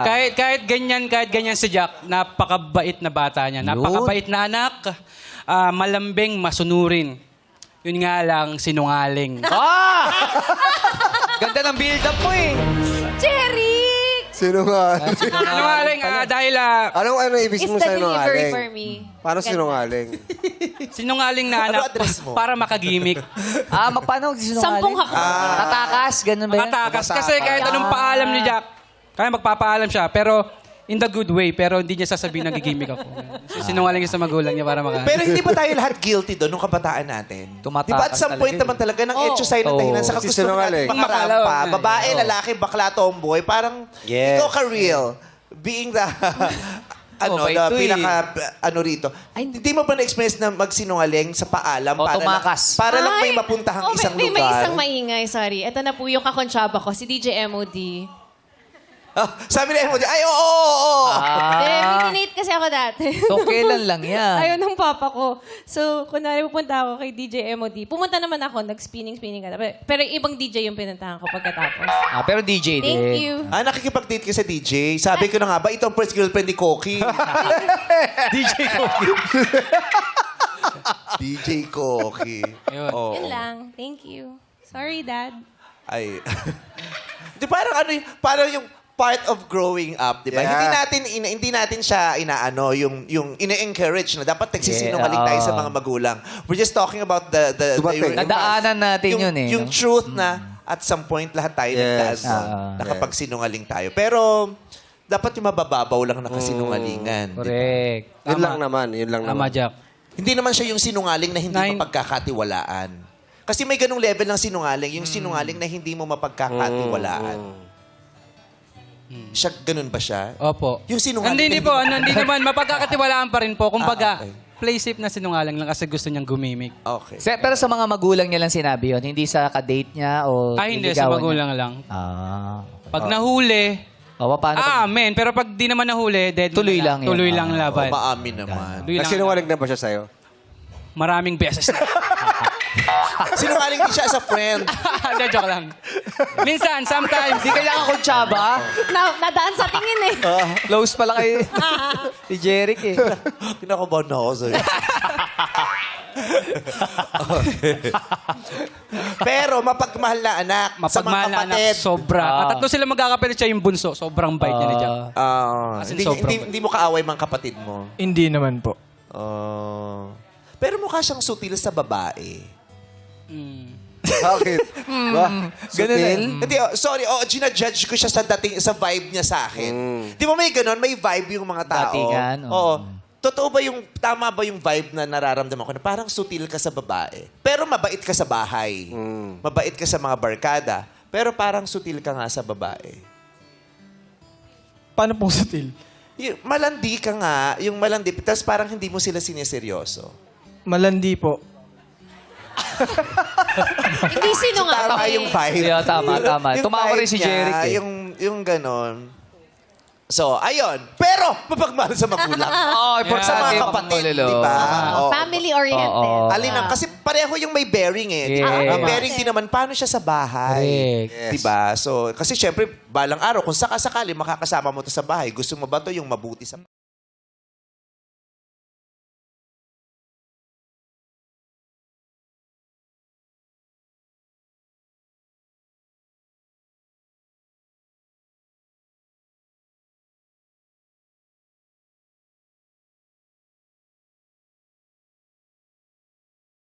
Kahit ganyan si Jack, napakabait na bata niya. Napakabait na anak, malambing, masunurin. Yun nga lang, sinungaling. Ganda ng build-up mo eh. Cherry! Sinungaling. Sinungaling dahil Ano ibig Is mo the sa delivery sinungaling? for me? Paano sinungaling? sinungaling na Ano anak address mo? para makagimik. Paano sinungaling? 10 hako. Tatakas, ganun ba yan? Makatakas. Kasi kahit anong paalam ni Jack, kaya magpapaalam siya, pero in the good way, pero hindi niya sasabihin nagigimik ako. So, sinungaling niya sa magulang niya para maka... Pero hindi ba tayo lahat guilty doon nung kabataan natin? Tumatakas Di ba at some point talaga naman talaga ng etyo sa'yo ng dahilan sa gusto Sinungaling. natin makarampa. Makalaw. Babae, lalaki, bakla, tomboy. Parang Yes. ikaw ka-real. Being the... Mabait the to eh. pinaka... rito. Hindi mo ba na-experience na magsinungaling sa paalam? O, tumakas. Para lang may Ay! mapuntahang isang may lugar? isang maingay, sorry. Ito na po yung kakonsyaba ko, si DJ MOD. Sabi na MOD, ay, oo. Minate kasi ako dati. So, kailan lang yan? Ayaw ng papa ko. So, kunwari pupunta ako kay DJ MOD. Pumunta naman ako, nag-spinning ka. Pero ibang DJ yung pinuntahan ko pagkatapos. Pero DJ din. Thank you. Nakikipag-date ka sa DJ. Sabi ko na nga ba, ito ang first girlfriend ni Koki. DJ ko. DJ Koki. Yun. Oo. Yun lang. Thank you. Sorry, Dad. Ay. Di parang parang yung part of growing up, di ba? Yeah. Hindi natin siya yung ine-encourage na dapat nagsisinungaling tayo sa mga magulang. We're just talking about the Nadaanan natin yun eh. Yung truth na at some point lahat tayo nagdaan Yes. nun, nakapagsinungaling tayo. Pero dapat yung mabababaw lang nakasinungalingan. di ba? Correct. Yun lang naman. Tama, Jack. Hindi naman siya yung sinungaling na hindi mapagkakatiwalaan. Kasi may ganung level ng sinungaling, yung sinungaling na hindi mo mapagkakatiwalaan. Siya, ganun ba siya? Opo. Yung sinungaling Hindi na po, hindi naman. Mapagkakatiwalaan pa rin po. Kumbaga, okay. play safe na sinungaling lang kasi gusto niyang gumimik. Okay. Pero sa mga magulang niya lang sinabi yun, hindi sa ka-date niya o Hindi, sa niligawan magulang niya? lang. Pag Okay. nahuli, Paano? amen. Pero pag di naman nahuli, dead Tuloy lang yan. Tuloy lang laban. Maamin naman. Tuloy lang. Nagsinungaling na ba siya sa'yo? Maraming beses na. Sinungaling din siya as a friend. Hindi, joke lang. Minsan, sometimes. Hindi kailangan kontsaba. Nadaan sa tingin eh. Close pala kay si Jeric eh. Kinakabahan na ako sa'yo. Pero mapagmahal na anak sa mga Mapagmahal na anak, kapatid. sobra. Tatlo sila magkakapelit siya yung bunso. Sobrang bait niya ni Jack. As in, Hindi, sobrang hindi mo kaaway mga kapatid mo. Hindi naman po. Pero mukha siyang sutil sa babae. Bakit? Ganun Hindi, sorry, ginajudge ko siya sa vibe niya sa akin. Di ba may ganon? May vibe yung mga tao. Datingan, Oo. Totoo ba tama ba yung vibe na nararamdaman ko na parang sutil ka sa babae? Pero mabait ka sa bahay. Mabait ka sa mga barkada. Pero parang sutil ka nga sa babae. Paano pong sutil? Malandi ka nga, yung malandi, tapos parang hindi mo sila sineseryoso. Malandi po. Hindi sinungaling. Tama yung vibe. Yeah, tama. Yung Tumawa rin vibe si niya, Jeric eh. Yung ganon. So, ayun. Pero, mapagmahal sa magulang. Importante Sa mga yung kapatid, pangmalolo. di ba? Oo. Family-oriented. Alin ang, kasi pareho yung may bearing eh. di ba? Yes. May bearing din naman, paano siya sa bahay? Correct. Di ba? So, kasi syempre, balang araw, kung sakasakali makakasama mo to sa bahay, gusto mo ba to yung mabuti sa